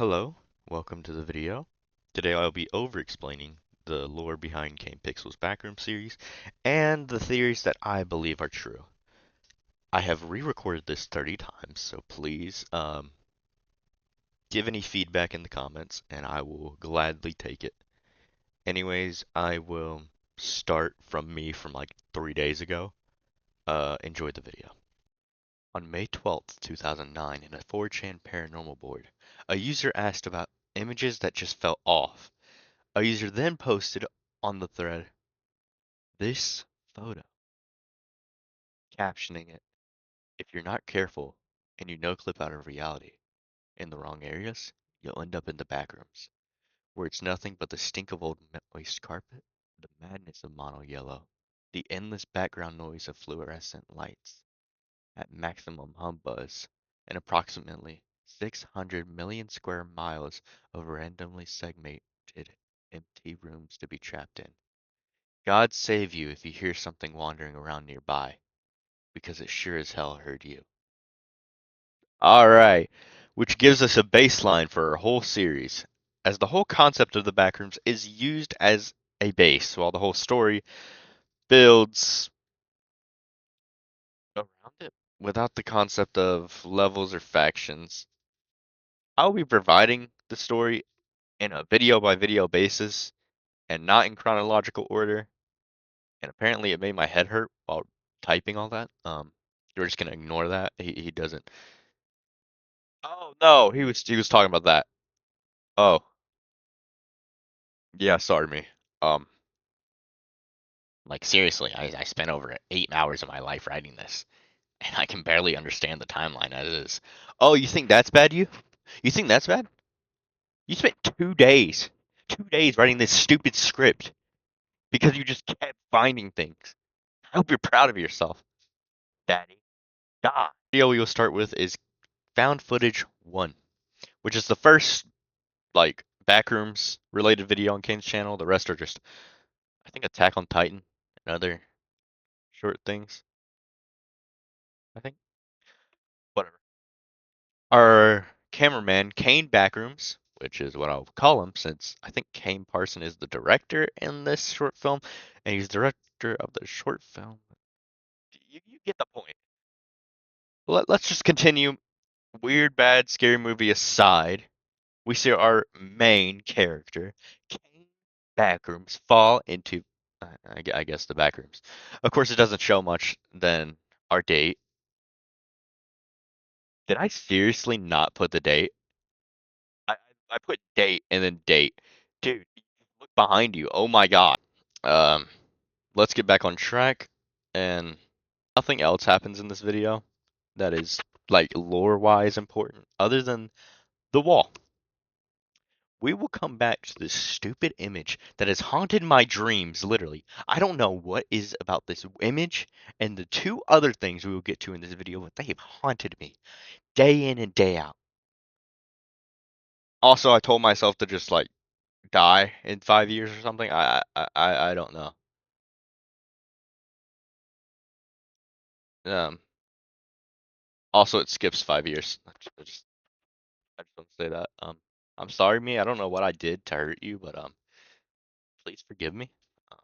Hello, welcome to the video. Today I'll be over-explaining the lore behind Kane Pixel's Backroom series and the theories that I believe are true. I have re-recorded this 30 times, so please give any feedback in the comments and I will gladly take it. Anyways, I will start from me from like 3 days ago. Enjoy the video. On May 12th, 2009, in a 4chan paranormal board, a user asked about images that just felt off. A user then posted on the thread this photo, captioning it, "If you're not careful and you no clip out of reality in the wrong areas, you'll end up in the backrooms, where it's nothing but the stink of old moist carpet, the madness of mono yellow, the endless background noise of fluorescent lights at maximum hum buzz, and approximately 600 million square miles of randomly segmented empty rooms to be trapped in. God save you if you hear something wandering around nearby, because it sure as hell heard you." Alright, which gives us a baseline for our whole series, as the whole concept of the backrooms is used as a base, while the whole story builds around it. Without the concept of levels or factions, I'll be providing the story in a video by video basis and not in chronological order. And apparently it made my head hurt while typing all that. We're just gonna ignore that. He doesn't. Oh no, he was talking about that. Oh yeah, sorry me. Um, like seriously, I spent over 8 hours of my life writing this, and I can barely understand the timeline as is. Oh, you think that's bad? You think that's bad? You spent 2 days, 2 days writing this stupid script because you just kept finding things. I hope you're proud of yourself, Daddy. God. The video we will start with is found footage one, which is the first like backrooms related video on Kane's channel. The rest are just, I think, Attack on Titan and other short things. I think. Whatever. Our cameraman, Kane Backrooms, which is what I'll call him since I think Kane Parson is the director in this short film, and he's director of the short film. You get the point. Let's just continue. Weird, bad, scary movie aside, we see our main character, Kane Backrooms, fall into, I guess, the backrooms. Of course, it doesn't show much than our date. Did I seriously not put the date? I I put date and then date. Dude, look behind you. Oh my God. Um, let's get back on track. And nothing else happens in this video that is like lore-wise important other than the wall. We will come back to this stupid image that has haunted my dreams, literally. I don't know what is about this image and the two other things we will get to in this video, but they have haunted me day in and day out. Also, I told myself to just like die in 5 years or something. I don't know. Um. Also, it skips 5 years. I just want to say that. I'm sorry, me. I don't know what I did to hurt you, but please forgive me. Um,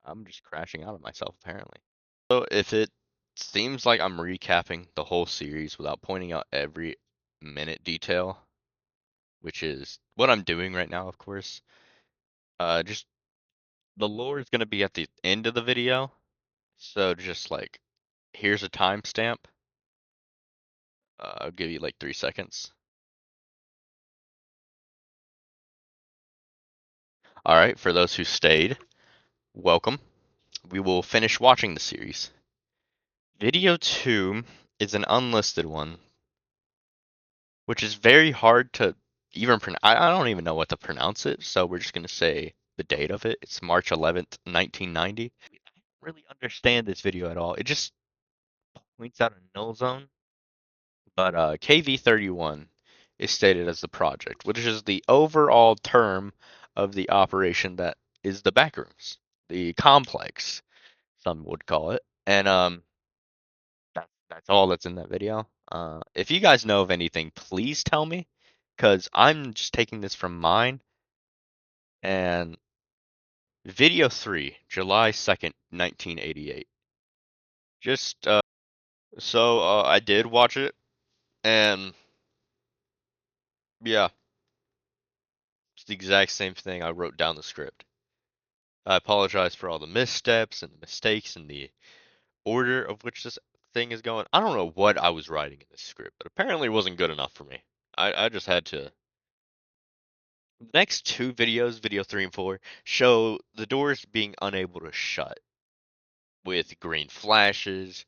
I'm just crashing out of myself apparently. So if it seems like I'm recapping the whole series without pointing out every minute detail, which is what I'm doing right now, of course, just the lore is gonna be at the end of the video. So just like here's a timestamp. I'll give you like 3 seconds. All right, for those who stayed, welcome. We will finish watching the series. Video 2 is an unlisted one, which is very hard to even pronounce. I don't even know what to pronounce it, so we're just going to say the date of it. It's March 11th, 1990. I don't really understand this video at all. It just points out a null zone, but KV31 is stated as the project, which is the overall term of the operation that is the backrooms, the complex, some would call it. And that's all that's in that video. If you guys know of anything, please tell me. because I'm just taking this from mine and video 3, July 2nd, 1988. Just I did watch it, and yeah, it's the exact same thing. I wrote down the script. I apologize for all the missteps and the mistakes and the order of which this thing is going. I don't know what I was writing in this script, but apparently it wasn't good enough for me. I just had to. The next two videos, video 3 and 4, show the doors being unable to shut with green flashes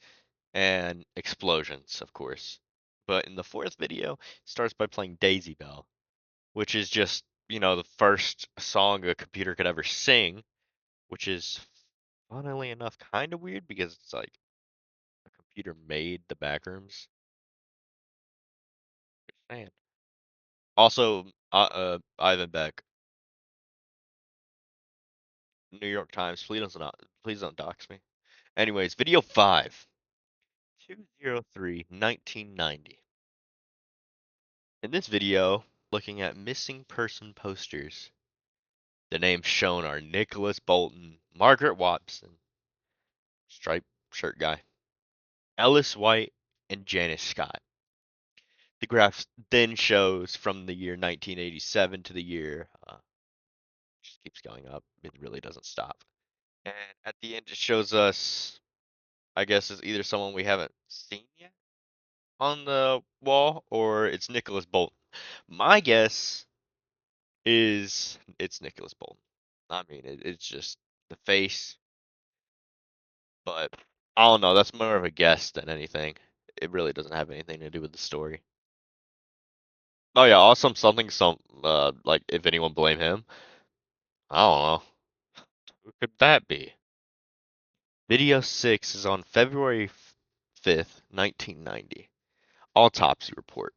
and explosions, of course. But in the fourth video, it starts by playing Daisy Bell, which is just, the first song a computer could ever sing, which is, funnily enough, kind of weird because it's like a computer made the backrooms. Just saying. Also, Ivan Beck, New York Times, please don't dox me. Anyways, video 5, 2/03/1990. In this video, looking at missing person posters. The names shown are Nicholas Bolton, Margaret Watson, striped shirt guy, Ellis White, and Janice Scott. The graph then shows from the year 1987 to the year, just keeps going up. It really doesn't stop. And at the end, it shows us, I guess, it's either someone we haven't seen yet on the wall, or it's Nicholas Bolton. My guess is it's Nicholas Bolton. I mean, it's just the face, but I don't know. That's more of a guess than anything. It really doesn't have anything to do with the story. Oh yeah, awesome. Like if anyone blame him, I don't know. Who could that be? Video 6 is on February 5th, 1990. Autopsy report.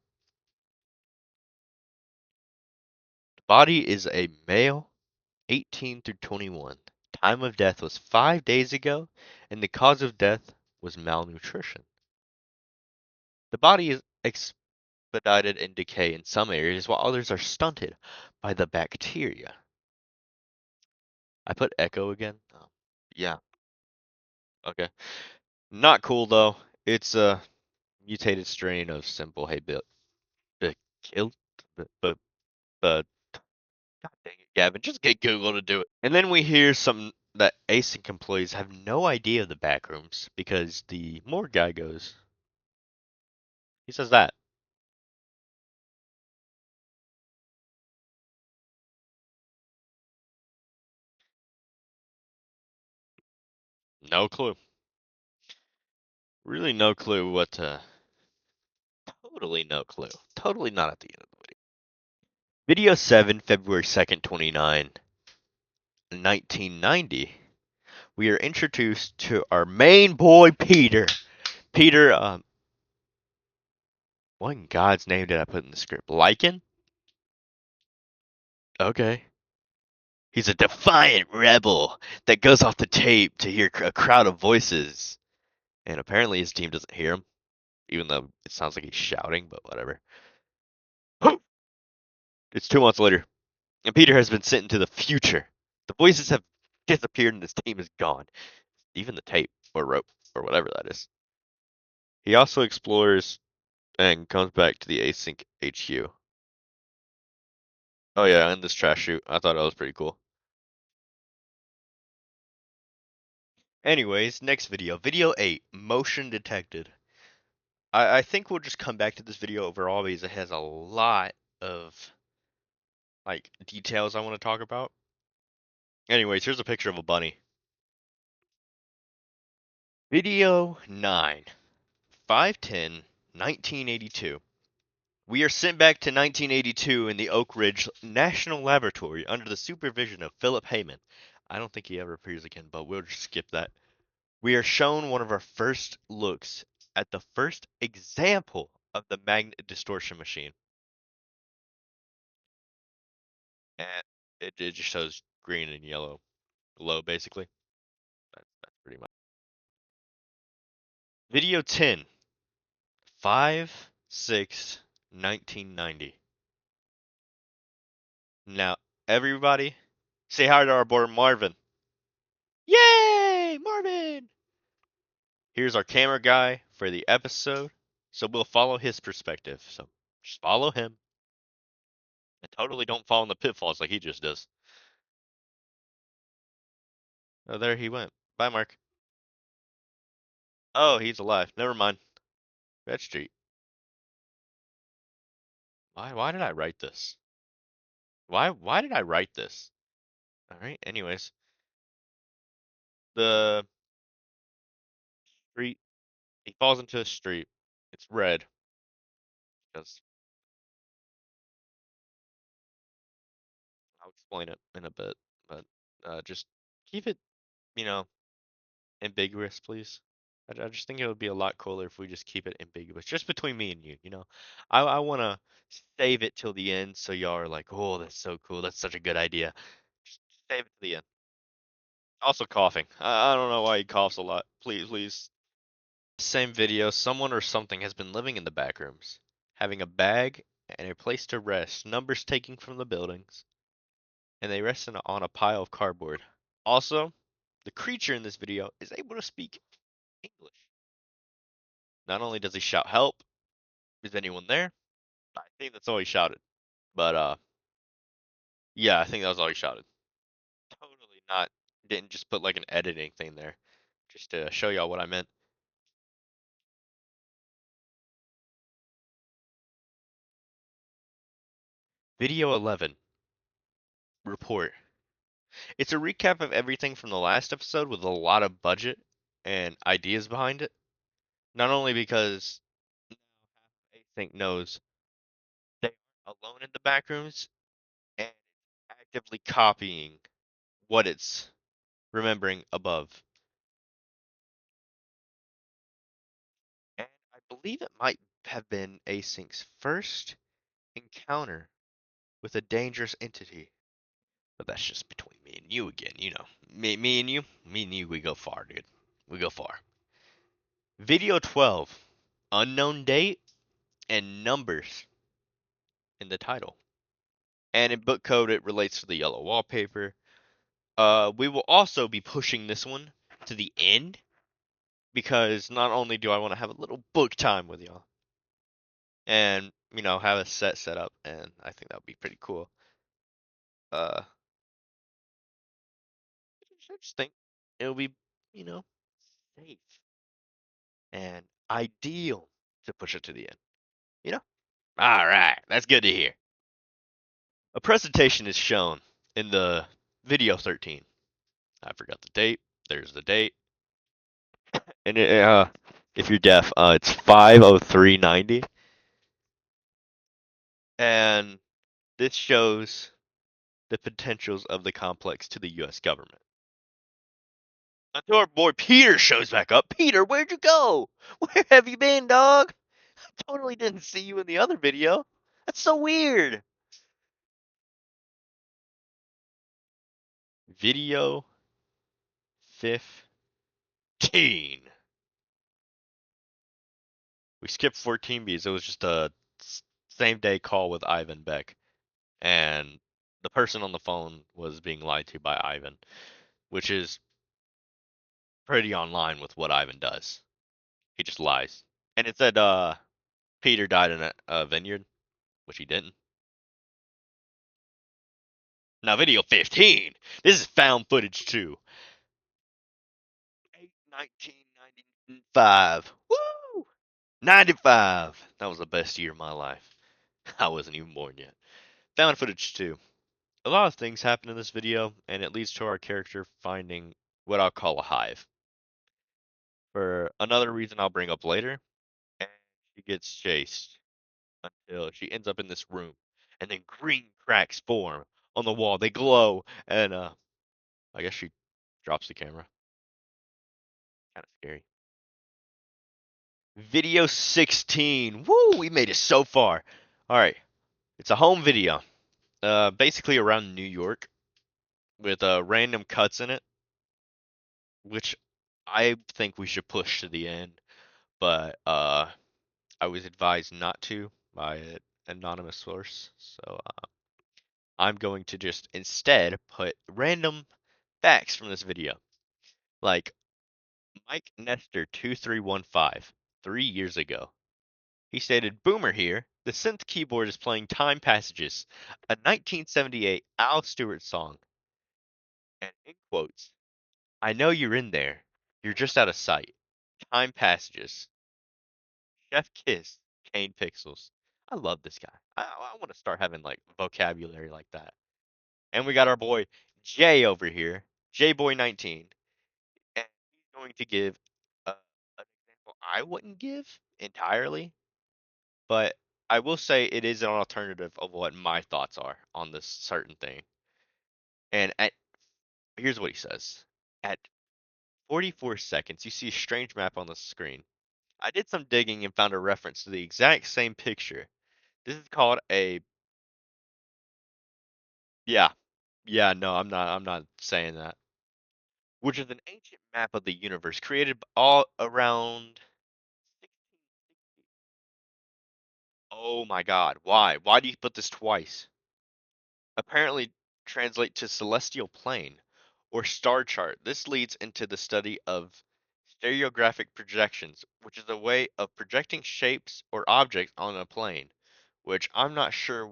The body is a male, 18 through 21. Time of death was 5 days ago, and the cause of death was malnutrition. The body is expedited in decay in some areas, while others are stunted by the bacteria. I put echo again. Oh, yeah. Okay. Not cool though. It's a mutated strain of simple hay kilt, but God dang it, Gavin, just get Google to do it. And then we hear some that async employees have no idea of the backrooms because the morgue guy goes. He says that. No clue. Really no clue what to. Totally no clue. Totally not at the end of the video. Video 7, February 2nd, 1990. We are introduced to our main boy, Peter. Peter, what in God's name did I put in the script? Lycan? Okay. He's a defiant rebel that goes off the tape to hear a crowd of voices. And apparently his team doesn't hear him, even though it sounds like he's shouting, but whatever. It's 2 months later, and Peter has been sent into the future. The voices have disappeared and his team is gone. Even the tape, or rope, or whatever that is. He also explores and comes back to the Async HQ. Oh yeah, and this trash chute. I thought that was pretty cool. Anyways, next video. Video 8, motion detected. I think we'll just come back to this video overall because it has a lot of like details I want to talk about. Anyways, here's a picture of a bunny. Video 9, 5/10/1982. We are sent back to 1982 in the Oak Ridge National Laboratory under the supervision of Philip Heyman. I don't think he ever appears again, but we'll just skip that. We are shown one of our first looks at the first example of the magnet distortion machine. And it just shows green and yellow glow, basically. That's pretty much. Video 10, 5/6/1990. Now, everybody, say hi to our boy Marvin. Yay, Marvin! Here's our camera guy for the episode, so we'll follow his perspective. So just follow him and totally don't fall in the pitfalls like he just does. Oh, there he went. Bye, Mark. Oh, he's alive. Never mind. Red Street. Why did I write this? Why did I write this? All right. Anyways, the street. He falls into a street. It's red because I'll explain it in a bit, but just keep it, you know, ambiguous, please. I just think it would be a lot cooler if we just keep it ambiguous, just between me and you. I want to save it till the end, so y'all are like, oh, that's so cool. That's such a good idea. Just save it to the end. Also coughing. I don't know why he coughs a lot. Please, please. Same video. Someone or something has been living in the back rooms, having a bag and a place to rest. Numbers taking from the buildings, and they rest on a pile of cardboard. Also, the creature in this video is able to speak English. Not only does he shout help, is anyone there? I think that's all he shouted. But yeah, I think that was all he shouted. Totally not didn't just put like an editing thing there. Just to show y'all what I meant. Video 11. Report. It's a recap of everything from the last episode with a lot of budget and ideas behind it. Not only because Async knows they are alone in the backrooms and actively copying what it's remembering above. And I believe it might have been Async's first encounter with a dangerous entity. But that's just between me and you again, you know. Me and you, we go far, dude. We go far. Video 12. Unknown date and numbers in the title. And in book code, it relates to the yellow wallpaper. We will also be pushing this one to the end because not only do I want to have a little book time with y'all and, have a set up, and I think that would be pretty cool. Uh, I just think it'll be, you know, safe and ideal to push it to the end. You know? All right, that's good to hear. A presentation is shown in the video 13. I forgot the date. There's the date. And if you're deaf, it's 50390. And this shows the potentials of the complex to the US government. Until our boy Peter shows back up. Peter, where'd you go? Where have you been, dog? I totally didn't see you in the other video. That's so weird. Video 15. We skipped 14 because it was just a same day call with Ivan Beck. And the person on the phone was being lied to by Ivan, which is pretty online with what Ivan does. He just lies. And it said Peter died in a vineyard, which he didn't. Now, video 15. This is found footage too. 1995. Woo! 95. That was the best year of my life. I wasn't even born yet. Found footage too. A lot of things happen in this video, and it leads to our character finding what I'll call a hive. For another reason I'll bring up later, and she gets chased until she ends up in this room, and then green cracks form on the wall. They glow, and I guess she drops the camera. Kind of scary. Video 16. Woo! We made it so far. All right, it's a home video. Basically around New York, with random cuts in it, which I think we should push to the end, but I was advised not to by an anonymous source, so I'm going to just instead put random facts from this video. Like Mike Nestor 2315, 3 years ago. He stated, Boomer here. The synth keyboard is playing Time Passages, a 1978 Al Stewart song. And in quotes, I know you're in there. You're just out of sight. Time Passages. Chef Kiss. Kane Pixels. I love this guy. I want to start having like vocabulary like that. And we got our boy Jay over here. JBoy19. And he's going to give an example I wouldn't give entirely, but I will say it is an alternative of what my thoughts are on this certain thing. And here's what he says. At 44 seconds, you see a strange map on the screen. I did some digging and found a reference to the exact same picture. This is called a yeah. Yeah, no, I'm not saying that. Which is an ancient map of the universe created all around 1660. Oh my God, why? Why do you put this twice? Apparently translate to celestial plane or star chart. This leads into the study of stereographic projections, which is a way of projecting shapes or objects on a plane, which I'm not sure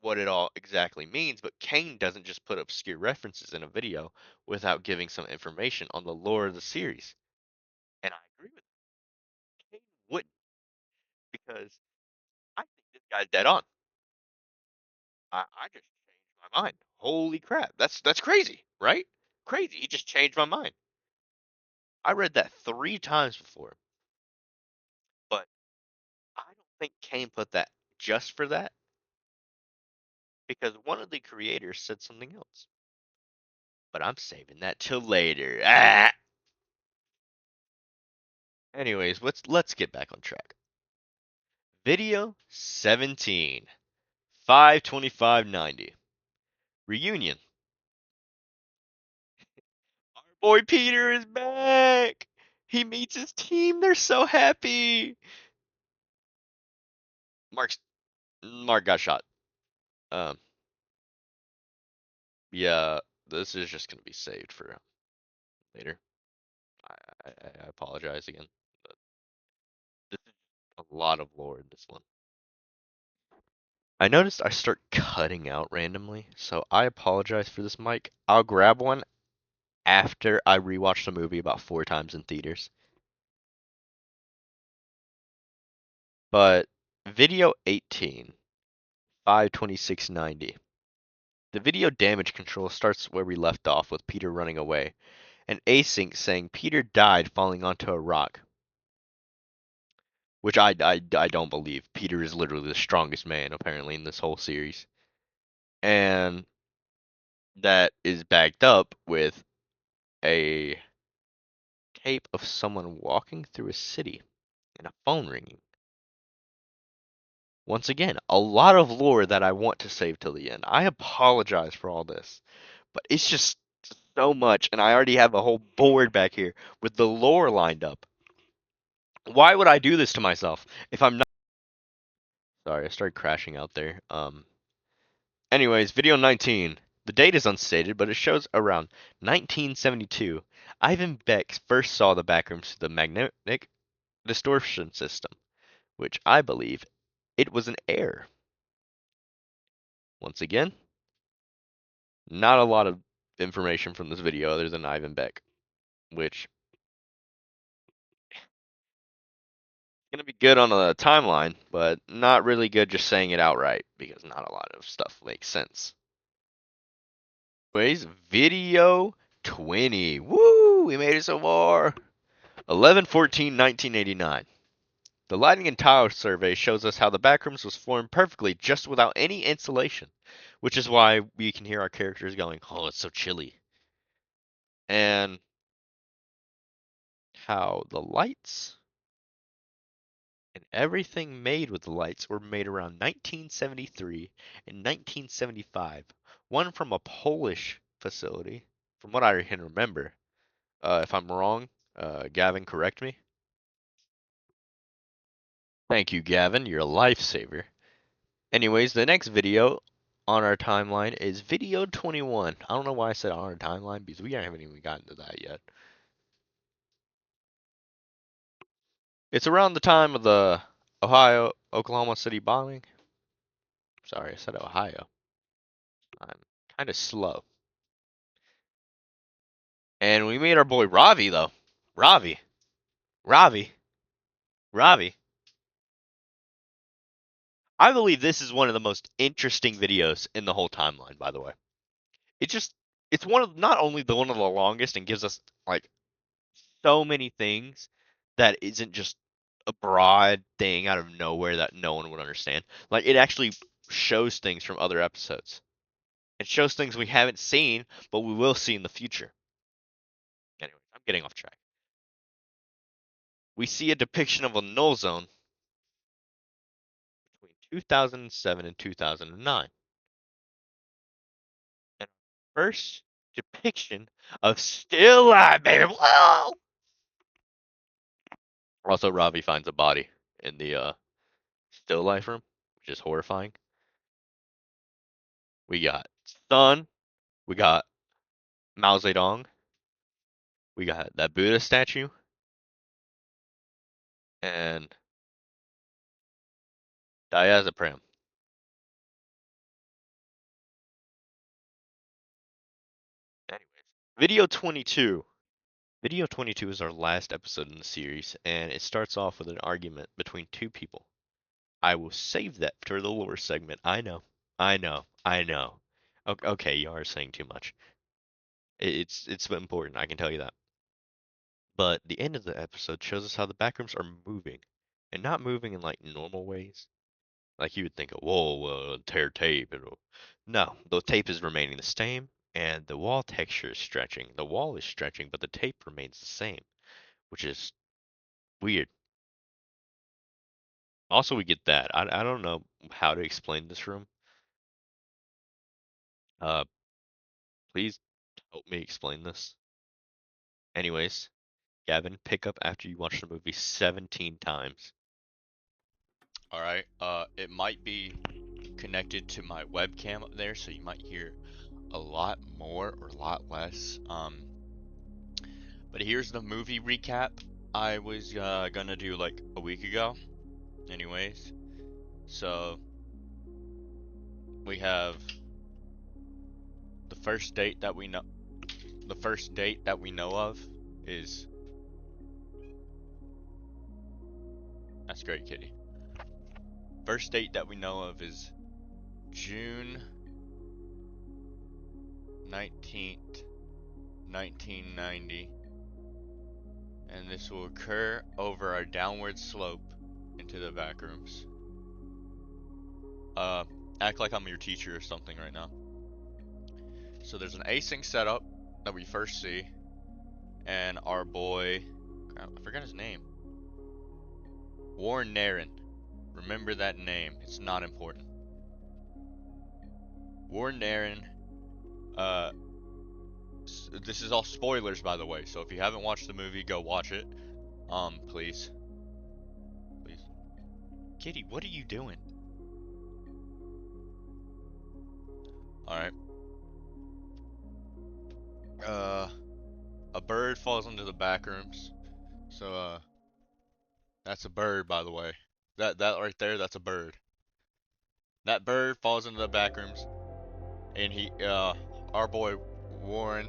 what it all exactly means, but Kane doesn't just put obscure references in a video without giving some information on the lore of the series. And I agree with him. Kane wouldn't, because I think this guy's dead on. I just changed my mind. Holy crap. That's crazy, right? Crazy. He just changed my mind. I read that 3 times before, but I don't think Kane put that just for that, because one of the creators said something else. But I'm saving that till later. Ah! Anyways, let's get back on track. Video 17. 52590. Reunion. Our boy Peter is back. He meets his team. They're so happy. Mark's Mark got shot. Um, yeah, this is just gonna be saved for later. I apologize again, but this is a lot of lore in this one. I noticed I start cutting out randomly, so I apologize for this, Mike. I'll grab one after I rewatch the movie about 4 times in theaters. But video 18, 52690. The video damage control starts where we left off with Peter running away, and async saying Peter died falling onto a rock. Which I don't believe. Peter is literally the strongest man, apparently, in this whole series. And that is backed up with a tape of someone walking through a city and a phone ringing. Once again, a lot of lore that I want to save till the end. I apologize for all this, but it's just so much, and I already have a whole board back here with the lore lined up. Why would I do this to myself if I'm not? Sorry, I started crashing out there. Anyways, video 19. The date is unstated, but it shows around 1972. Ivan Beck first saw the backrooms through the magnetic distortion system, which I believe it was an error. Once again, not a lot of information from this video other than Ivan Beck, which is going to be good on a timeline, but not really good just saying it outright because not a lot of stuff makes sense. Anyways, video 20. Woo! We made it so far. 11/14/1989. The lighting and tile survey shows us how the backrooms was formed perfectly just without any insulation, which is why we can hear our characters going, "Oh, it's so chilly." And how the lights and everything made with the lights were made around 1973 and 1975. One from a Polish facility, from what I can remember. If I'm wrong, Gavin, correct me. Thank you, Gavin. You're a lifesaver. Anyways, the next video on our timeline is video 21. I don't know why I said on our timeline because we haven't even gotten to that yet. It's around the time of the Oklahoma City bombing. Sorry, I said Ohio. I'm kind of slow. And we meet our boy Ravi, though. Ravi. Ravi. Ravi. I believe this is one of the most interesting videos in the whole timeline, by the way. It just, it's not only one of the longest and gives us, like, so many things that isn't just a broad thing out of nowhere that no one would understand. Like, it actually shows things from other episodes. It shows things we haven't seen, but we will see in the future. Anyway, I'm getting off track. We see a depiction of a null zone between 2007 and 2009. And first depiction of still alive, baby. Whoa! Also, Ravi finds a body in the still life room, which is horrifying. We got Sun. We got Mao Zedong. We got that Buddha statue. And diazepam. Anyways, video 22. Video 22 is our last episode in the series, and it starts off with an argument between two people. I will save that for the lore segment. I know. I know. I know. Okay, you are saying too much. It's important, I can tell you that. But the end of the episode shows us how the backrooms are moving, and not moving in like normal ways. Like you would think, whoa, tear tape. No, the tape is remaining the same, and the wall texture is stretching. The wall is stretching, but the tape remains the same, which is weird. Also, we get that. I don't know how to explain this room. Uh, please help me explain this. Anyways, Gavin, pick up after you watch the movie 17 times. All right. It might be connected to my webcam up there, so you might hear a lot more or a lot less. But here's the movie recap I was gonna do like a week ago. Anyways, so we have the first date that we know. The first date that we know of is. That's great, Kitty. First date that we know of is June 19th, 1990. And this will occur over our downward slope into the back rooms. Act like I'm your teacher or something right now. So there's an async setup that we first see, and our boy, crap, I forgot his name. Warren Naren. Remember that name. It's not important. Warren Naren. Uh, this is all spoilers, by the way. So if you haven't watched the movie, go watch it. Please. Please. Kitty, what are you doing? Alright. A bird falls into the back rooms. So, that's a bird, by the way. That right there, that's a bird. That bird falls into the back rooms, and our boy Warren,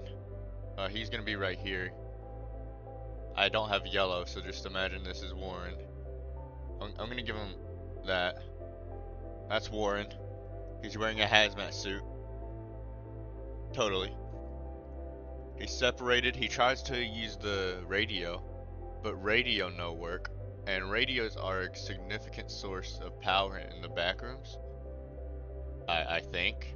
he's gonna be right here. I don't have yellow, so just imagine this is Warren. I'm gonna give him that. That's Warren. He's wearing a hazmat suit. Totally. He's separated. He tries to use the radio, but radio no work. And radios are a significant source of power in the back rooms. I think.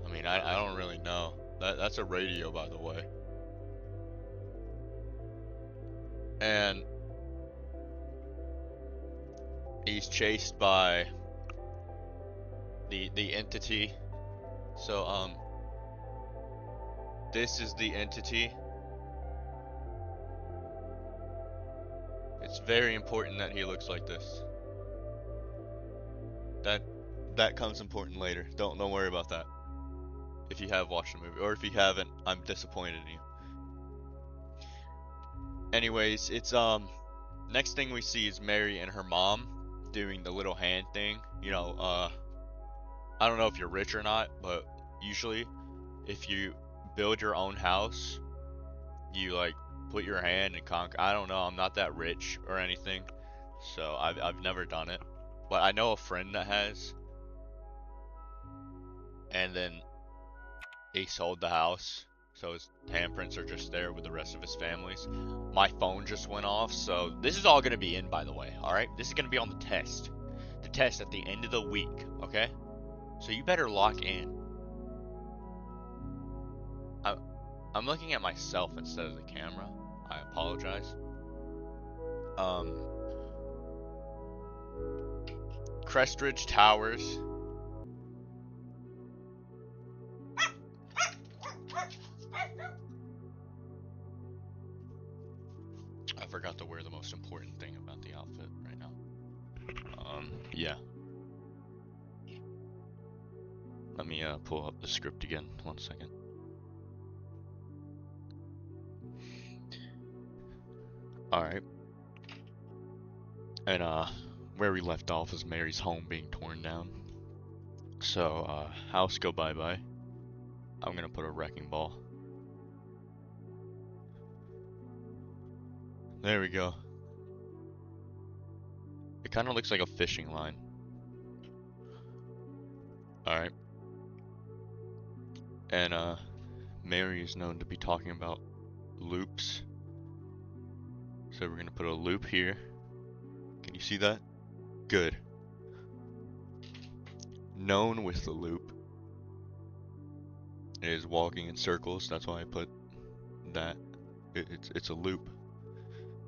I mean, I don't really know. That's a radio, by the way. And he's chased by the entity. So this is the entity. It's very important that he looks like this. That that comes important later. Don't worry about that. If you have watched the movie, or if you haven't, I'm disappointed in you. Anyways, it's next thing we see is Mary and her mom doing the little hand thing. You know, I don't know if you're rich or not, but usually if you build your own house, you like put your hand and conk. I don't know. I'm not that rich or anything, so I've never done it, but I know a friend that has, and then he sold the house, so his handprints are just there with the rest of his family's. My phone just went off, so this is all gonna be in, by the way. All right, this is gonna be on the test. The test at the end of the week. Okay, so you better lock in. I'm looking at myself instead of the camera. I apologize. Crestridge Towers. I forgot to wear the most important thing about the outfit right now. Yeah. Let me pull up the script again. 1 second. Alright. And where we left off is Mary's home being torn down. So house go bye-bye. I'm gonna put a wrecking ball. There we go. It kind of looks like a fishing line. Alright. And Mary is known to be talking about loops. So we're gonna put a loop here. Can you see that? Good. Known with the loop is walking in circles. That's why I put that. It's a loop.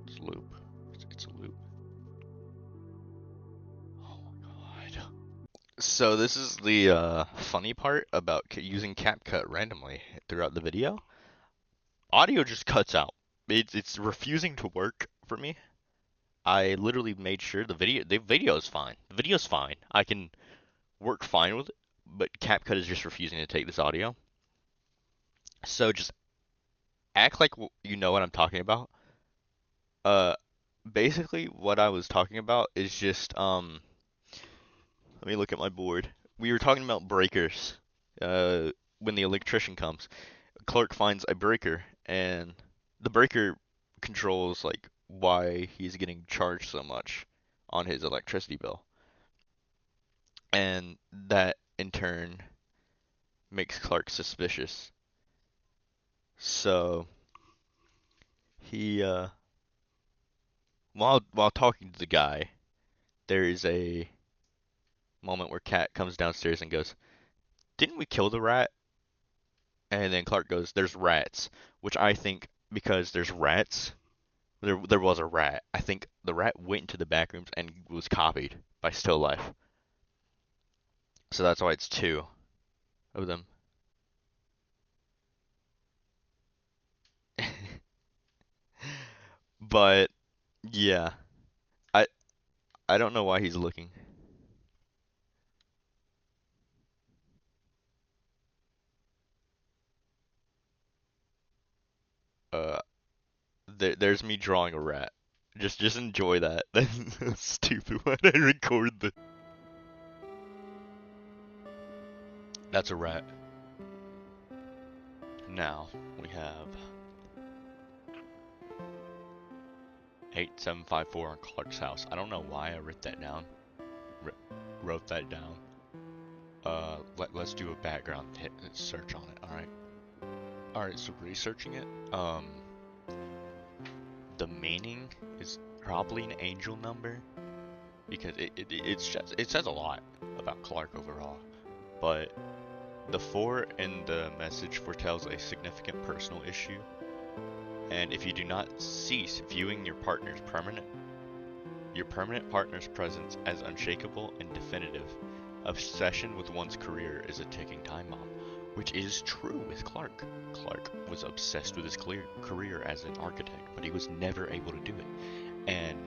It's a loop. It's a loop. Oh my god. So this is the funny part about using CapCut randomly throughout the video. Audio just cuts out. It's refusing to work for me. I literally made sure the video is fine. The video's fine. I can work fine with it, but CapCut is just refusing to take this audio. So just act like you know what I'm talking about. Basically what I was talking about is just let me look at my board. We were talking about breakers. When the electrician comes, Clark finds a breaker, and the breaker controls like why he's getting charged so much on his electricity bill. And that in turn makes Clark suspicious. So he while talking to the guy, there is a moment where Kat comes downstairs and goes, "Didn't we kill the rat?" And then Clark goes, "There's rats," which I think because there's rats, there was a rat. I think the rat went into the backrooms and was copied by Still Life. So that's why it's two of them. But yeah, I I don't know why he's looking. Uh, there's me drawing a rat. Just enjoy that. That's stupid when I record the. That's a rat. Now we have 8754 on Clark's house. I don't know why I wrote that down. Wrote that down. Let's do a background search on it. All right. So researching it. The meaning is probably an angel number because it says a lot about Clark overall, but the 4 in the message foretells a significant personal issue, and if you do not cease viewing your permanent partner's presence as unshakable and definitive, obsession with one's career is a ticking time bomb, which is true with Clark. Clark was obsessed with his career as an architect, but he was never able to do it, and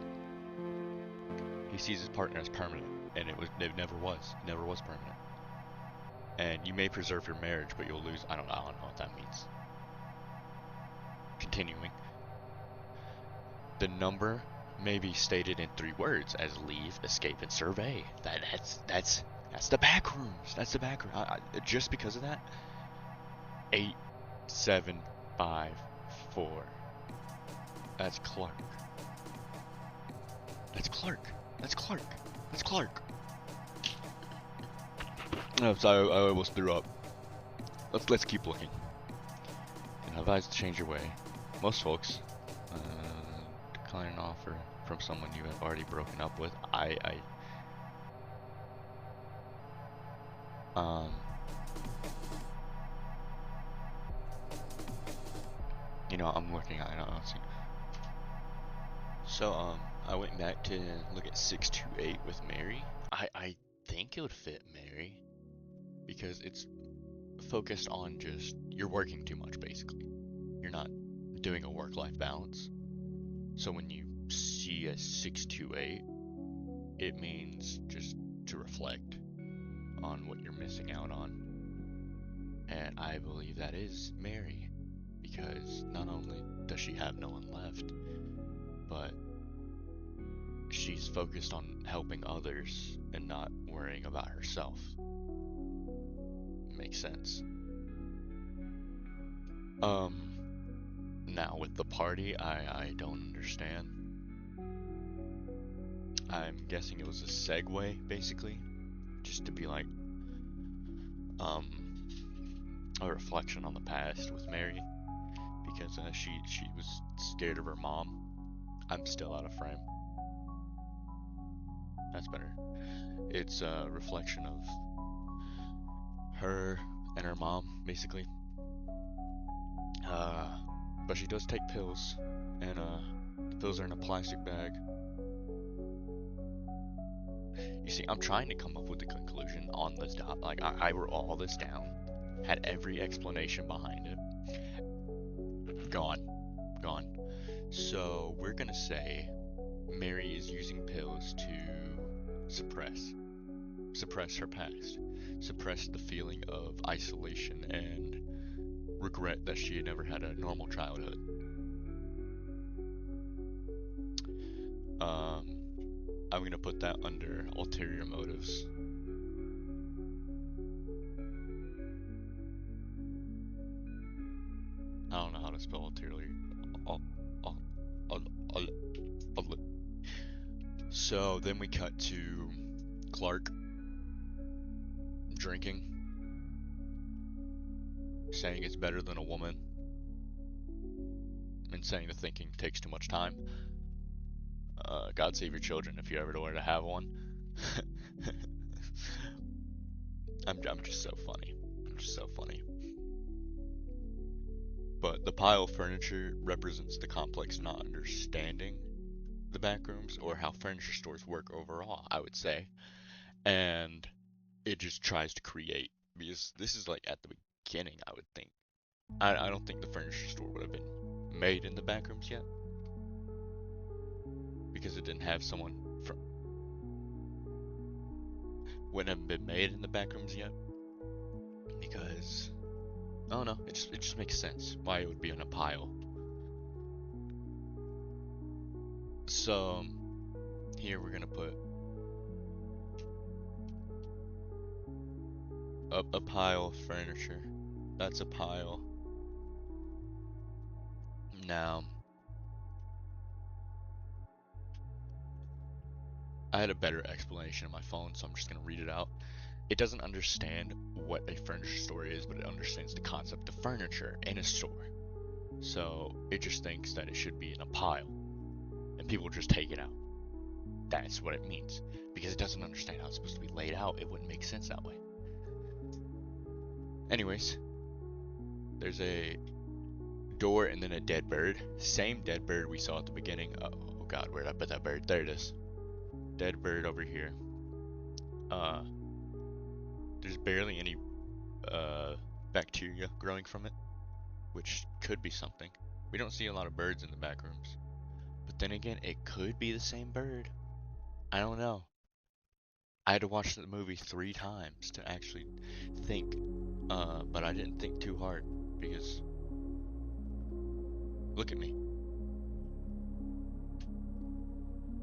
he sees his partner as permanent, and it never was permanent. And you may preserve your marriage, but you'll lose. I don't know what that means. Continuing, the number may be stated in three words as leave, escape, and survey. That's the back rooms. That's the back room. Just because of that, 8754. That's Clark. That's Clark. That's Clark. That's Clark. No, sorry, I almost threw up. Let's keep looking. And advise to change your way. Most folks decline an offer from someone you have already broken up with. Um, I'm looking at it. So, I went back to look at 628 with Mary. I think it would fit Mary because it's focused on just you're working too much basically. You're not doing a work-life balance. So when you see a 628, it means just to reflect on what you're missing out on. And I believe that is Mary because not only does she have no one left, but she's focused on helping others and not worrying about herself. Makes sense. Now with the party, I don't understand. I'm guessing it was a segue, basically, just to be like, um, a reflection on the past with Mary, because she was scared of her mom. I'm still out of frame. That's better. It's a reflection of her and her mom, basically. Uh, but she does take pills, and the pills are in a plastic bag. You see, I'm trying to come up with a conclusion on this dot. Like I wrote all this down, had every explanation behind it. Gone, gone. So we're gonna say Mary is using pills to suppress her past, suppress the feeling of isolation and regret that she had never had a normal childhood. Um, I'm gonna put that under ulterior motives. I don't know how to spell ulterior. Ul- ul- ul- ul- So then we cut to Clark drinking, saying it's better than a woman, and saying the thinking takes too much time. God save your children if you ever were to have one. I'm just so funny. I'm just so funny. But the pile of furniture represents the complex not understanding the backrooms or how furniture stores work overall, I would say. And it just tries to create, because this is like at the beginning, I would think. I don't think the furniture store would have been made in the backrooms yet because it didn't have someone from, wouldn't have been made in the backrooms yet because I don't know. It just makes sense why it would be in a pile. So here we're gonna put a pile of furniture. That's a pile. Now I had a better explanation on my phone, so I'm just gonna read it out. It doesn't understand what a furniture store is, but it understands the concept of furniture in a store. So it just thinks that it should be in a pile, and people just take it out. That's what it means. Because it doesn't understand how it's supposed to be laid out, it wouldn't make sense that way. Anyways, there's a door and then a dead bird. Same dead bird we saw at the beginning. Oh god, where did I put that bird? There it is. Dead bird over here. Uh, there's barely any bacteria growing from it, which could be something. We don't see a lot of birds in the back rooms. But then again, it could be the same bird. I don't know. I had to watch the movie 3 times to actually think, but I didn't think too hard because look at me.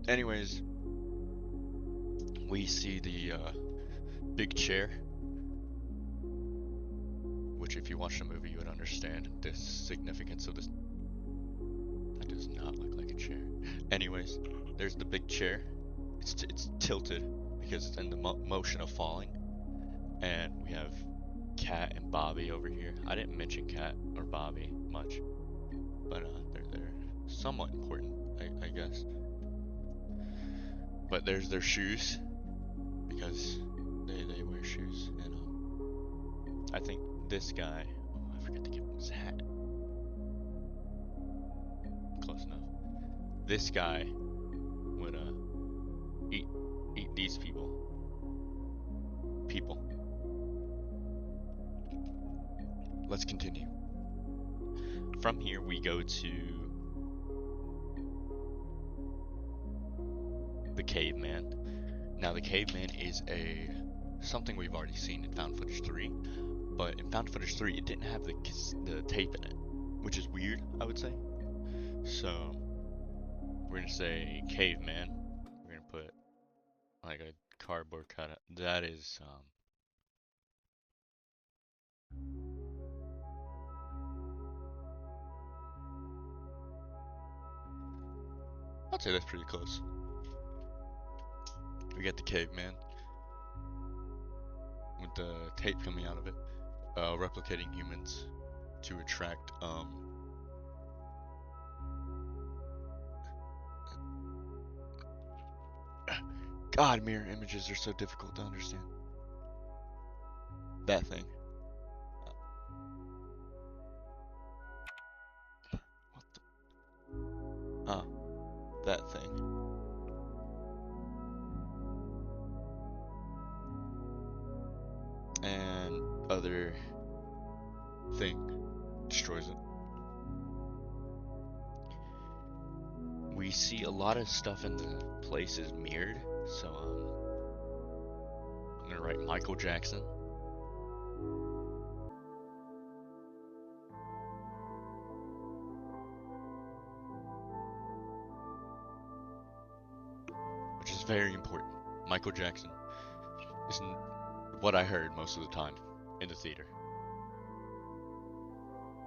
Anyways, we see the big chair, which if you watch the movie you would understand the significance of this. That does not look like a chair. Anyways, there's the big chair. It's tilted because it's in the motion of falling. And we have Cat and Bobby over here. I didn't mention Cat or Bobby much, but they're somewhat important, I guess. But there's their shoes because they wear shoes, and I think this guy. Oh, I forgot to give him his hat. Close enough. This guy would eat these people. Let's continue. From here we go to the caveman. Now the caveman is something we've already seen in Found Footage 3, but in Found Footage 3 it didn't have the tape in it, which is weird, I would say. So we're gonna say caveman. We're gonna put like a cardboard cutout. That is I'd say that's pretty close. We get the caveman with the tape coming out of it, replicating humans to attract God, mirror images are so difficult to understand. That thing. What the? That thing. And other thing destroys it. We see a lot of stuff in the places mirrored, so I'm gonna write Michael Jackson. Which is very important. Michael Jackson isn't what I heard most of the time in the theater.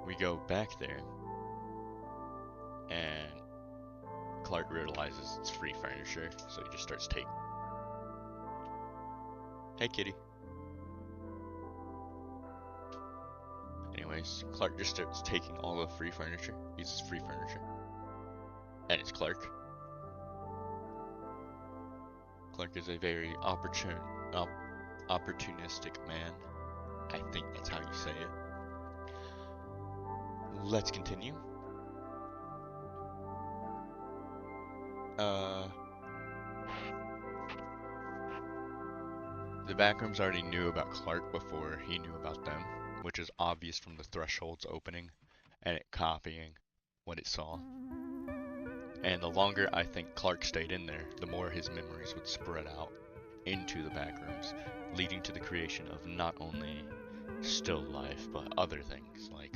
We go back there, and Clark realizes it's free furniture, so he just starts taking. Hey, kitty. Anyways, Clark just starts taking all the free furniture. Uses free furniture. And it's Clark. Clark is a very opportunistic man. I think that's how you say it. Let's continue. The backrooms already knew about Clark before he knew about them, which is obvious from the thresholds opening and it copying what it saw. And the longer I think Clark stayed in there, the more his memories would spread out into the backrooms, leading to the creation of not only still life, but other things like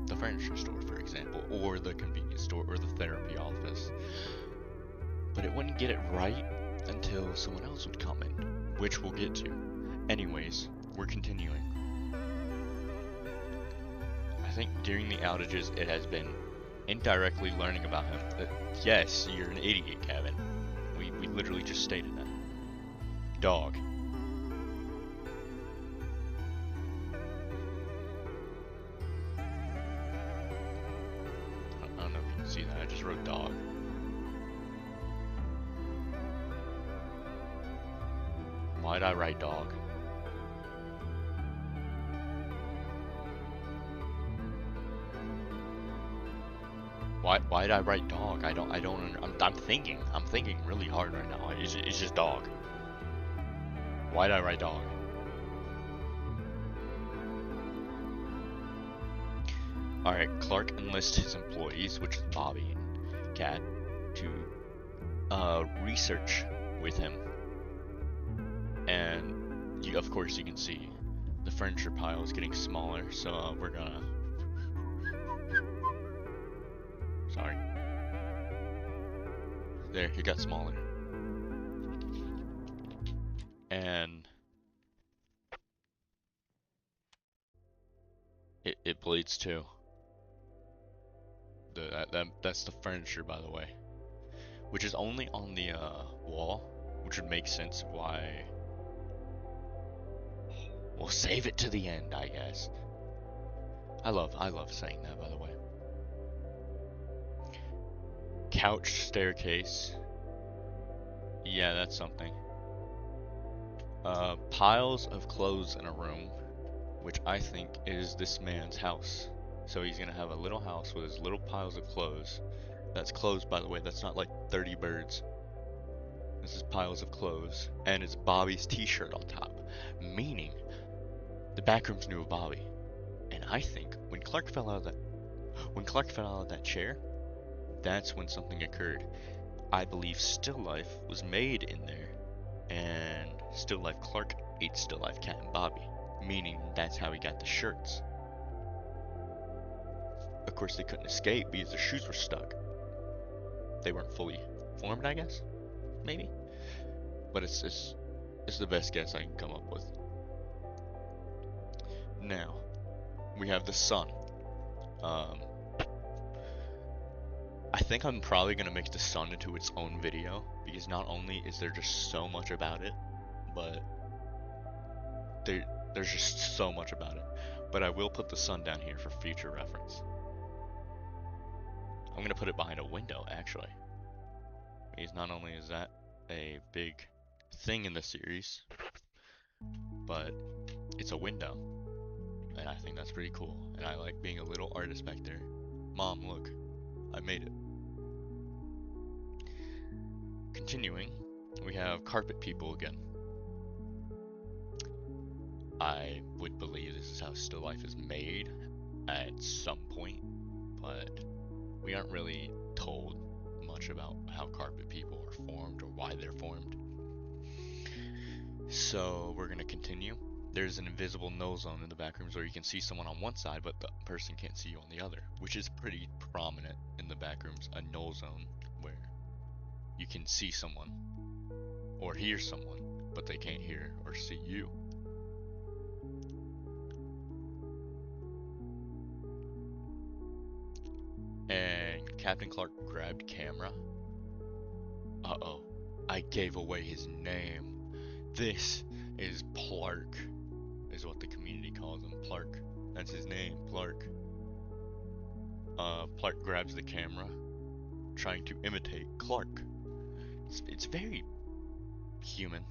the furniture store, for example, or the convenience store, or the therapy office. But it wouldn't get it right until someone else would come in, which we'll get to. Anyways, we're continuing. I think during the outages, it has been indirectly learning about him that, yes, you're an idiot, Kevin. We literally just stated that. Dog. I don't know if you can see that. I just wrote dog. Why'd I write dog? Why'd I write dog? I'm thinking really hard right now. It's just dog. Why'd I write dog? Alright, Clark enlists his employees, which is Bobby and Cat, to research with him of course you can see the furniture pile is getting smaller, so we're gonna, sorry, there, it got smaller. And it bleeds too. That's the furniture, by the way, which is only on the wall, which would make sense why. We'll save it to the end, I guess. I love saying that, by the way. Couch staircase. Yeah, that's something. Piles of clothes in a room, which I think is this man's house. So he's gonna have a little house with his little piles of clothes. That's clothes, by the way. That's not like 30 birds. This is piles of clothes, and it's Bobby's t-shirt on top, meaning the backrooms knew of Bobby. And I think when Clark fell out of that chair, that's when something occurred. I believe Still Life was made in there, and Still Life Clark ate Still Life Cat and Bobby, meaning that's how he got the shirts. Of course, they couldn't escape because their shoes were stuck. They weren't fully formed, I guess, maybe. But it's the best guess I can come up with. Now we have the sun. Um, I think I'm probably gonna make the sun into its own video because not only is there just so much about it, but there's just so much about it. But I will put the sun down here for future reference. I'm gonna put it behind a window, actually. Because not only is that a big thing in the series, but it's a window. And I think that's pretty cool. And I like being a little artist back there. Mom, look, I made it. Continuing, we have carpet people again. I would believe this is how Still Life is made at some point, but we aren't really told much about how carpet people are formed or why they're formed. So we're gonna continue. There's an invisible no zone in the backrooms where you can see someone on one side, but the person can't see you on the other, which is pretty prominent in the backrooms. A no zone where you can see someone or hear someone, but they can't hear or see you. And Captain Clark grabbed camera. Uh-oh, I gave away his name. This is Plark, is what the community calls him. Plark. That's his name, Plark. Plark grabs the camera, trying to imitate Clark. It's very human.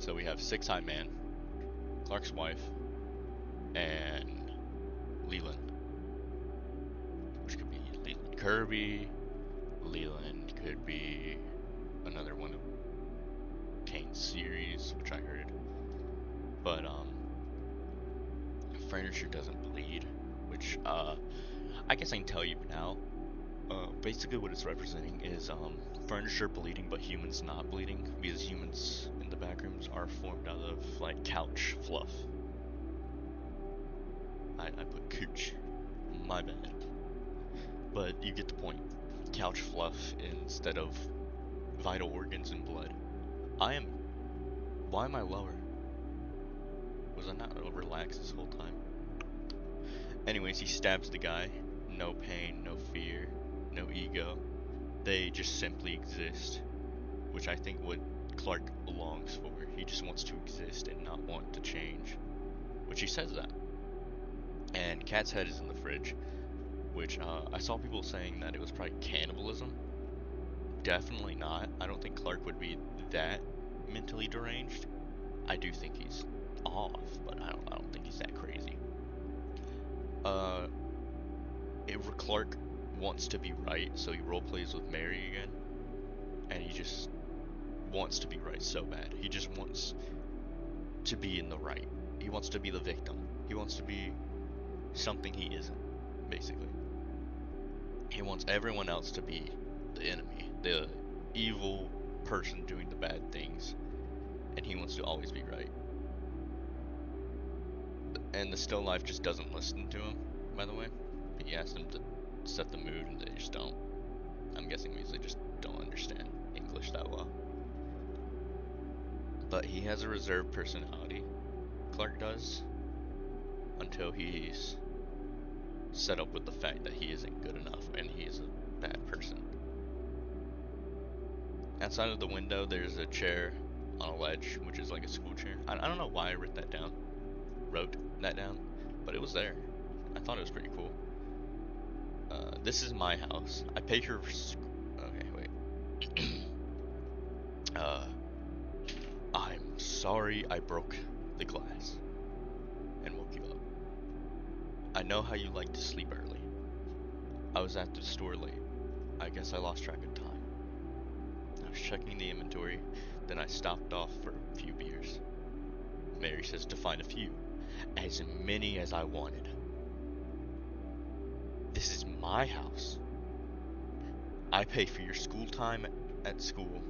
So we have Six Eye Man, Clark's wife, and Leland, which could be Leland Kirby. Leland could be another one of Kane's series, which I heard. But furniture doesn't bleed, which I guess I can tell you now. Basically what it's representing is furniture bleeding but humans not bleeding, because humans in the backrooms are formed out of like couch fluff. I put cooch. My bad. But you get the point. Couch fluff instead of vital organs and blood. I am. Why am I lower? Was I not relaxed this whole time? Anyways, he stabs the guy. No pain, no fear, no ego. They just simply exist, which I think what Clark longs for. He just wants to exist and not want to change, which he says that. And Cat's head is in the fridge, which I saw people saying that it was probably cannibalism. Definitely not. I don't think Clark would be that mentally deranged. I do think he's off, but I don't think he's that crazy. Uh, Clark wants to be right, so he role plays with Mary again, and he just wants to be right so bad. He just wants to be in the right. He wants to be the victim. He wants to be something he isn't, basically. He wants everyone else to be the enemy, the evil person doing the bad things, and he wants to always be right. And the still life just doesn't listen to him, by the way. He asked them to set the mood, and they just don't. I'm guessing because they just don't understand English that well. But he has a reserved personality, Clark does, until he's set up with the fact that he isn't good enough and he is a bad person. Outside of the window, there's a chair on a ledge, which is like a school chair. I don't know why I wrote that down, but it was there. I thought it was pretty cool. This is my house. I pay her for okay, wait. uh, I'm sorry I broke the glass and woke you up. I know how you like to sleep early. I was at the store late. I guess I lost track of time. I was checking the inventory, then I stopped off for a few beers. Mary says to find a few. As many as I wanted. This is my house. I pay for your school time at school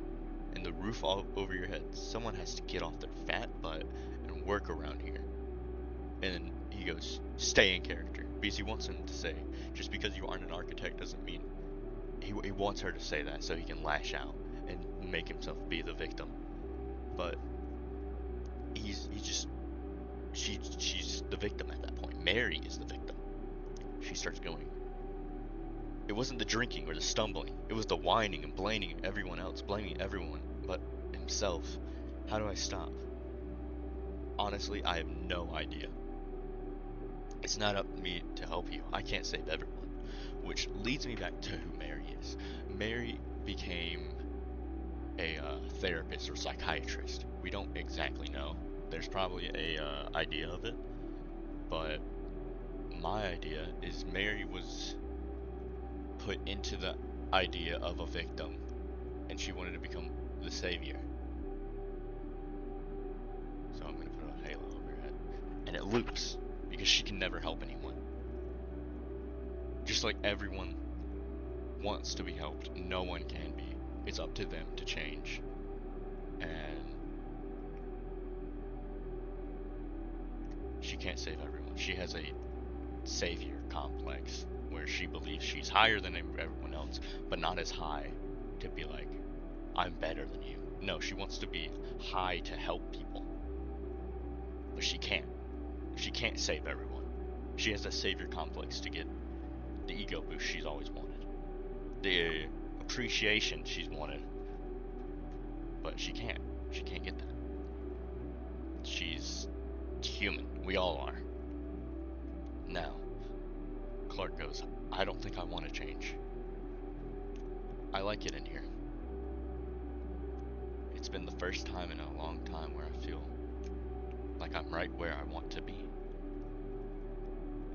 and the roof all over your head. Someone has to get off their fat butt and work around here. And then he goes, stay in character. Because he wants him to say, just because you aren't an architect doesn't mean. He wants her to say that so he can lash out and make himself be the victim. But she's the victim at that point. Mary is the victim. She starts going. It wasn't the drinking or the stumbling. It was the whining and blaming everyone else, blaming everyone but himself. How do I stop? Honestly, I have no idea. It's not up to me to help you. I can't save everyone. Which leads me back to who Mary is. Mary became a therapist or psychiatrist. We don't exactly know. There's probably a idea of it, but my idea is Mary was put into the idea of a victim and she wanted to become the savior. So I'm going to put a halo over her head. And it loops because she can never help anyone. Just like everyone wants to be helped, no one can be. It's up to them to change. And she can't save everyone. She has a savior complex where she believes she's higher than everyone else, but not as high to be like, I'm better than you. No, she wants to be high to help people. But she can't. She can't save everyone. She has a savior complex to get the ego boost she's always wanted. The appreciation she's wanted. But she can't. She can't get that. She's human. We all are. Now, Clark goes, I don't think I want to change. I like it in here. it's been the first time in a long time where I feel like I'm right where I want to be.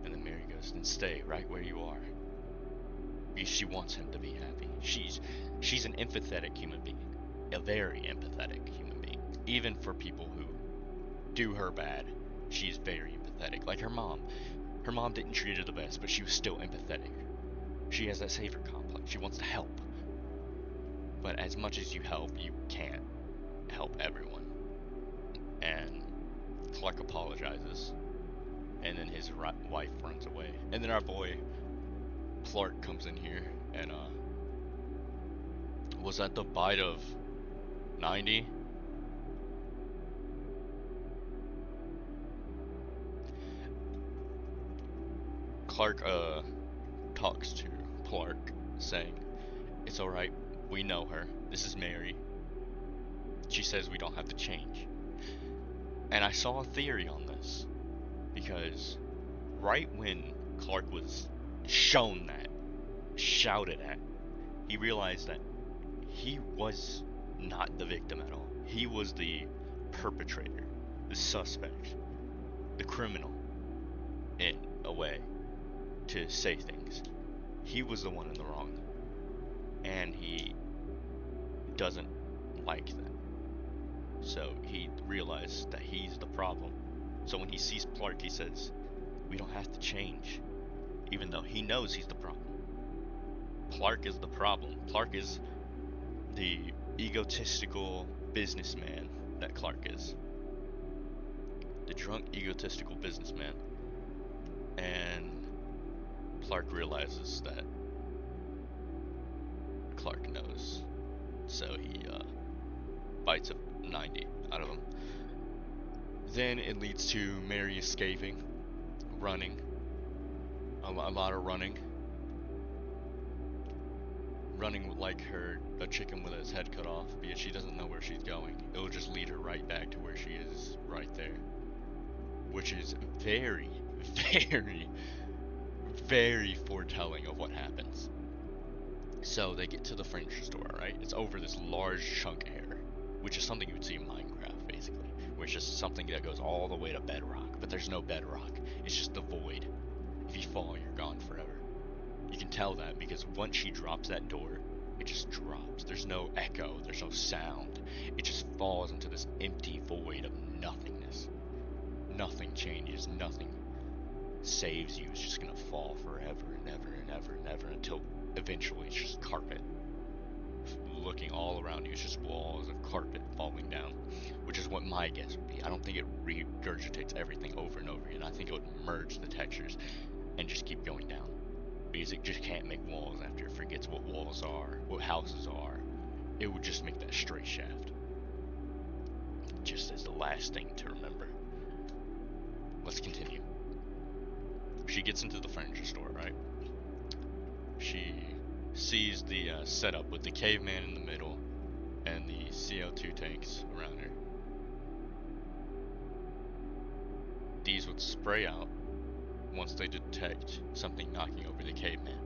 And then Mary goes, then stay right where you are. Because she wants him to be happy. She's an empathetic human being. A very empathetic human being. Even for people who do her bad, she's very empathetic. Like her mom. Her mom didn't treat her the best, but she was still empathetic. She has that savior complex. She wants to help. But as much as you help, you can't help everyone. And Clark apologizes. And then his wife runs away. And then our boy Clark comes in here and was that the bite of 90? Clark talks to Clark saying, "It's all right. We know her. This is Mary. She says we don't have to change." And I saw a theory on this because right when Clark was shown that, shouted at, he realized that he was not the victim at all. He was the perpetrator, the suspect, the criminal, in a way, to say things. He was the one in the wrong, and he doesn't like that. So he realized that he's the problem. So when he sees Clark, he says, "We don't have to change," even though he knows he's the problem. Clark is the problem. Clark is the egotistical businessman that Clark is. The drunk, egotistical businessman. And Clark realizes that Clark knows. So he bites a 90 out of him. Then it leads to Mary escaping, running, a lot of running. Running like a chicken with its head cut off, because she doesn't know where she's going. It'll just lead her right back to where she is right there. Which is very, very, very foretelling of what happens. So they get to the furniture store, right? It's over this large chunk area, which is something you would see in Minecraft, basically. Where it's just something that goes all the way to bedrock, but there's no bedrock. It's just the void. If you fall, you're gone forever. You can tell that because once she drops that door, it just drops. There's no echo, there's no sound. It just falls into this empty void of nothingness. Nothing changes, nothing saves you. It's just gonna fall forever and ever and ever and ever until eventually it's just carpet. Looking all around you, it's just walls of carpet falling down, which is what my guess would be. I don't think it regurgitates everything over and over again. I think it would merge the textures and just keep going down. Because it just can't make walls after it forgets what walls are, what houses are. It would just make that straight shaft. Just as the last thing to remember. Let's continue. She gets into the furniture store, right? She sees the setup with the caveman in the middle and the CO2 tanks around her. These would spray out once they detect something knocking over the caveman.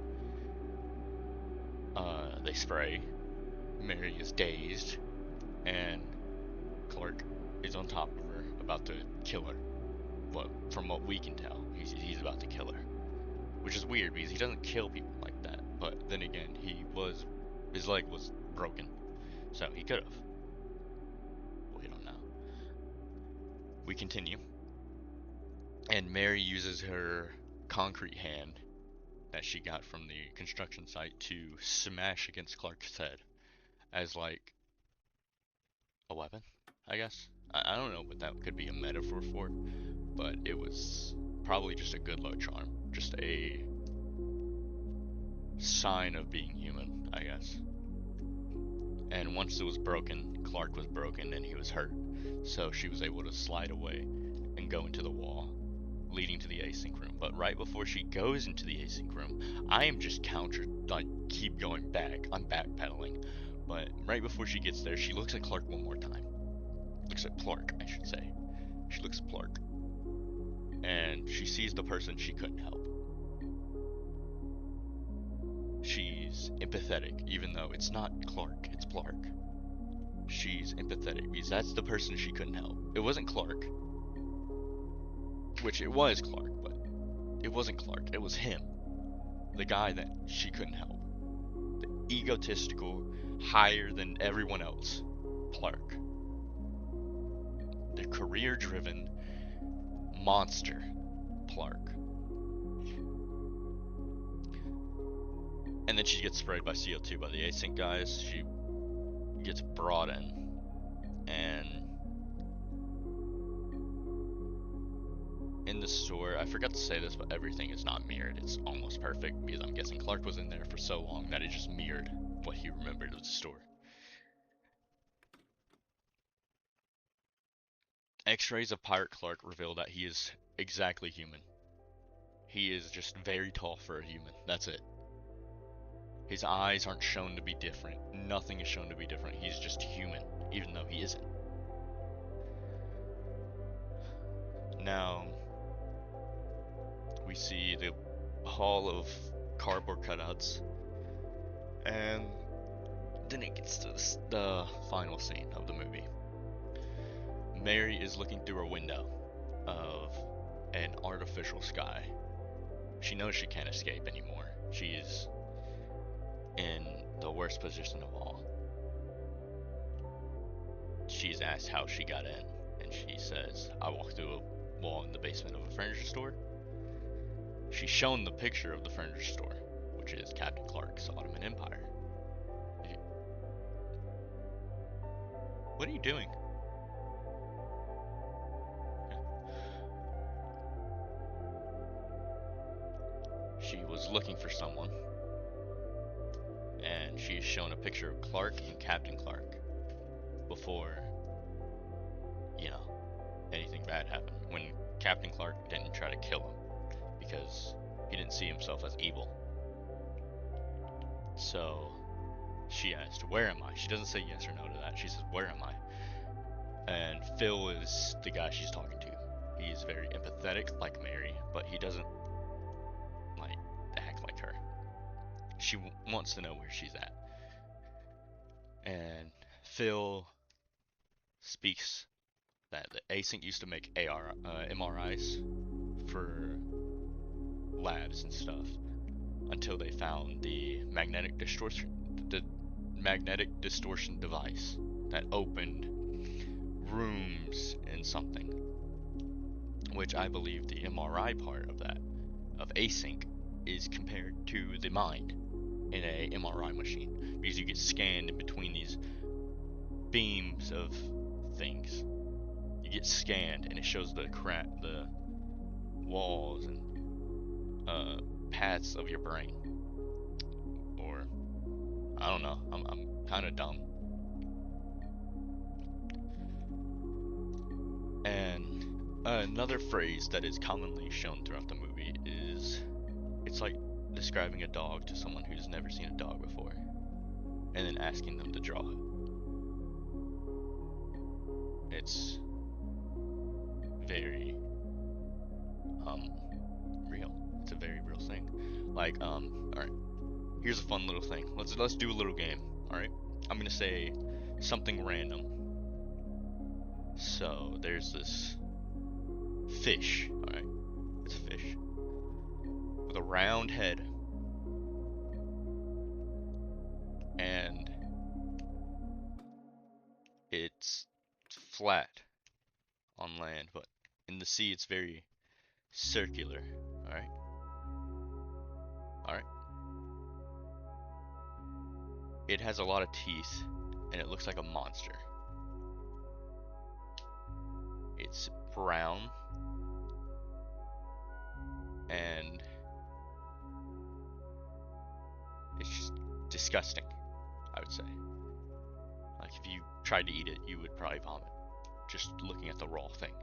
They spray. Mary is dazed, and Clark is on top of her, about to kill her. Well, from what we can tell, he's about to kill her. Which is weird because he doesn't kill people like that. But then again, his leg was broken, so he could have. We don't know. We continue, and Mary uses her concrete hand that she got from the construction site to smash against Clark's head as like a weapon, I guess. I don't know what that could be a metaphor for, but it was probably just a good luck charm. Just a sign of being human, I guess. And once it was broken, Clark was broken and he was hurt. So she was able to slide away and go into the wall, leading to the async room. But right before she goes into the async room, I am just keep going back. I'm backpedaling. But right before she gets there, she looks at Clark one more time. Looks at Clark, I should say. She looks at Clark. And she sees the person she couldn't help. She's empathetic, even though it's not Clark, it's Clark. she's empathetic because that's the person she couldn't help. It wasn't Clark, which it was Clark, but it wasn't Clark. It was him, the guy that she couldn't help. The egotistical, higher than everyone else, Clark. The career-driven monster, Clark. And then she gets sprayed by CO2 by the async guys. She gets brought in, and in the store, I forgot to say this, but everything is not mirrored. It's almost perfect because I'm guessing Clark was in there for so long that it just mirrored what he remembered of the store. X-rays of Pirate Clark reveal that he is exactly human. He is just very tall for a human. That's it. His eyes aren't shown to be different. Nothing is shown to be different. He's just human, even though he isn't. Now, we see the hall of cardboard cutouts, and then it gets to the final scene of the movie. Mary is looking through a window of an artificial sky. She knows she can't escape anymore. She is in the worst position of all. She's asked how she got in, and she says, I walked through a wall in the basement of a furniture store. She's shown the picture of the furniture store, which is Captain Clark's Ottoman Empire. What are you doing? She was looking for someone, and she's shown a picture of Clark and Captain Clark before, anything bad happened. When Captain Clark didn't try to kill him because he didn't see himself as evil. So she asked, where am I? She doesn't say yes or no to that. She says, where am I? And Phil is the guy she's talking to. He's very empathetic like Mary, but he doesn't act like her. She wants to know where she's at. And Phil speaks that the async used to make MRIs for labs and stuff until they found the magnetic distortion device that opened rooms in something, which I believe the MRI part of that, of async, is compared to the mind in a MRI machine, because you get scanned in between these beams of things. You get scanned, and it shows the walls and paths of your brain. Or I don't know. I'm kind of dumb. And another phrase that is commonly shown throughout the movie is, it's like describing a dog to someone who's never seen a dog before, and then asking them to draw it. It's very real. It's a very real thing. Alright, here's a fun little thing. Let's do a little game. Alright, I'm gonna say something random. So there's this fish. Alright, it's a fish with a round head, and it's flat on land, but in the sea it's very circular. Alright. Alright. It has a lot of teeth, and it looks like a monster. It's brown, and it's just disgusting, I would say. Like, if you tried to eat it, you would probably vomit, just looking at the raw thing.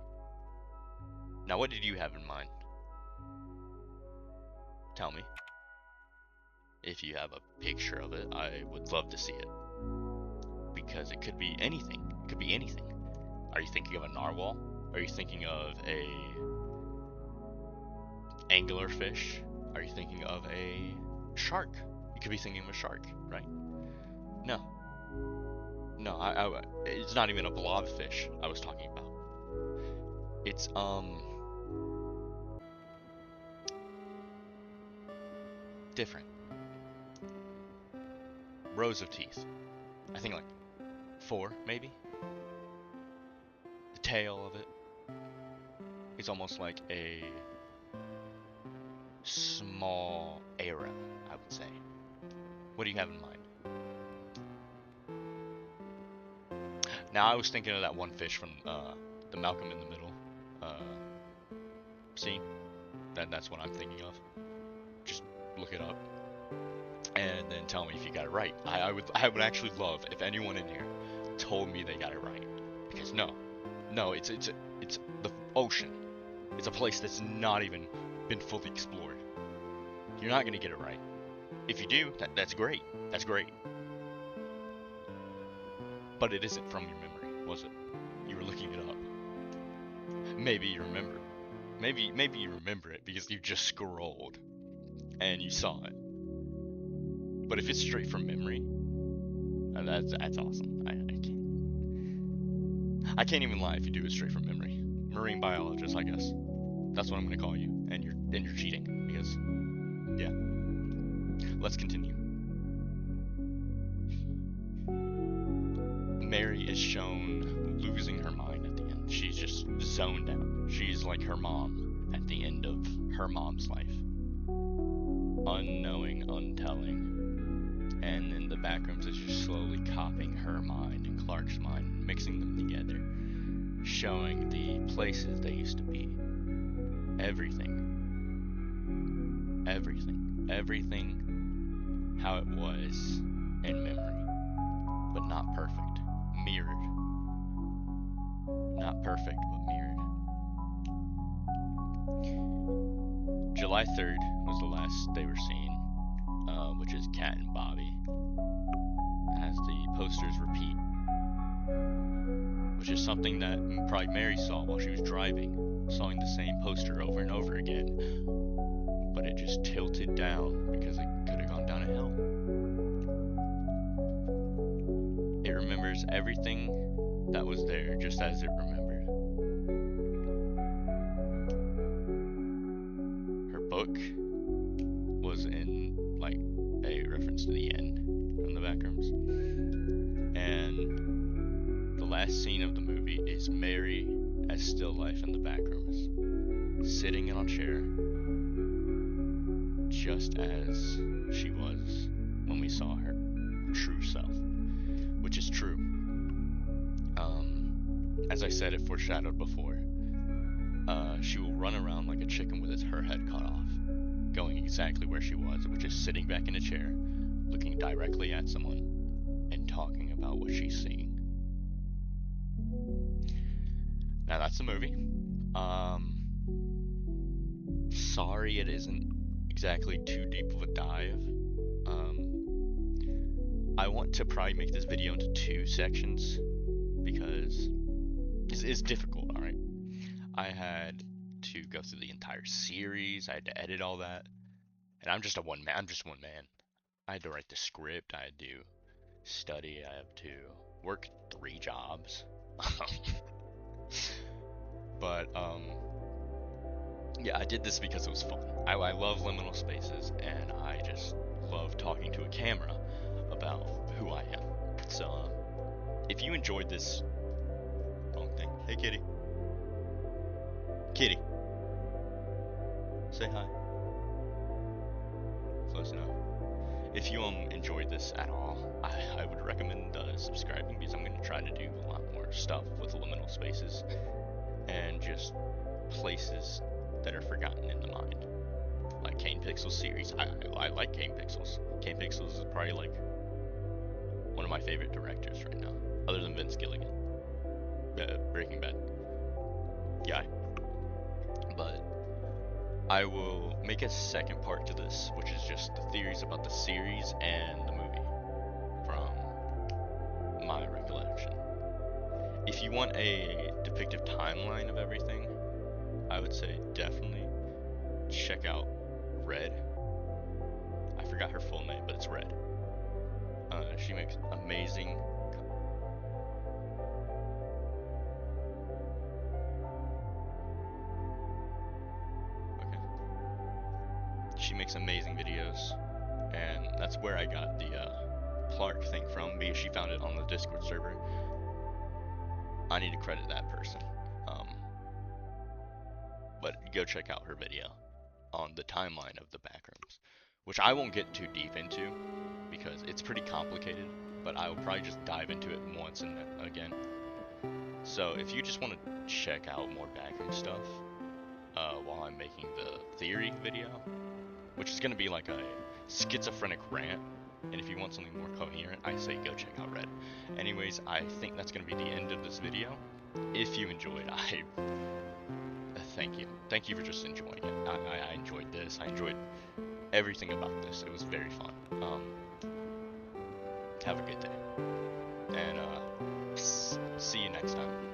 Now, what did you have in mind? Tell me. If you have a picture of it, I would love to see it. Because it could be anything. It could be anything. Are you thinking of a narwhal? Are you thinking of a anglerfish? Are you thinking of a shark? You could be thinking of a shark, right? No. No, it's not even a blobfish I was talking about. It's different. Rows of teeth. I think like 4 maybe. The tail of it is almost like a small arrow, I would say. What do you have in mind? Now I was thinking of that one fish from the Malcolm in the Middle uh, scene. That's what I'm thinking of. Just look it up and then tell me if you got it right. I would actually love if anyone in here told me they got it right, because no, it's the ocean. It's a place that's not even been fully explored. You're not gonna get it right. If you do, that's great. That's great. But it isn't from your memory, was it? You were looking it up. Maybe you remember. Maybe you remember it because you just scrolled and you saw it. But if it's straight from memory, that's awesome. I can't even lie if you do it straight from memory. Marine biologist, I guess. That's what I'm gonna call you. And you're cheating because yeah. Let's continue. Mary is shown losing her mind at the end. She's just zoned out. She's like her mom at the end of her mom's life. Unknowing, untelling. And then the backrooms is just slowly copying her mind and Clark's mind, mixing them together, showing the places they used to be. Everything. Everything how it was in memory, but not perfect. Mirrored. Not perfect, but mirrored. July 3rd was the last they were seen, which is Kat and Bobby, as the posters repeat, which is something that probably Mary saw while she was driving, sawing the same poster over and over again, but it just tilted down because it could have gone down a hill. It remembers everything that was there just as it remembered. Her book was in like a reference to the end from the backrooms. And the last scene of the movie is Mary as still life in the backrooms, sitting in a chair just as she was when we saw her true self, which is true. As I said, it foreshadowed before. She will run around like a chicken with her head cut off, going exactly where she was, which is sitting back in a chair, looking directly at someone, and talking about what she's seeing. Now that's the movie. Sorry it isn't exactly too deep of a dive. I want to probably make this video into 2 sections because it's difficult, alright? I had to go through the entire series, I had to edit all that, and I'm just one man. I had to write the script, I had to study, I have to work 3 jobs. But yeah, I did this because it was fun. I love liminal spaces, and I just love talking to a camera about who I am. So if you enjoyed this, wrong thing. Hey kitty. Kitty. Say hi. Close enough. If you enjoyed this at all, I would recommend subscribing, because I'm going to try to do a lot more stuff with liminal spaces and just places that are forgotten in the mind. Like Kane Pixel's series. I like Kane Pixels. Kane Pixels is probably like one of my favorite directors right now, other than Vince Gilligan, Breaking Bad guy. But I will make a second part to this, which is just the theories about the series and the movie from my recollection. If you want a depictive timeline of everything, I would say definitely check out Red. I forgot her full name, but it's Red. She makes amazing She makes amazing videos, and that's where I got the Clark thing from, because she found it on the Discord server. I need to credit that person. But go check out her video on the timeline of the backrooms, which I won't get too deep into because it's pretty complicated, but I will probably just dive into it once and again. So if you just want to check out more backroom stuff while I'm making the theory video, which is going to be like a schizophrenic rant, and if you want something more coherent, I say go check out Red. Anyways, I think that's going to be the end of this video. If you enjoyed, thank you. Thank you for just enjoying it. I enjoyed this. I enjoyed everything about this. It was very fun. Have a good day. And see you next time.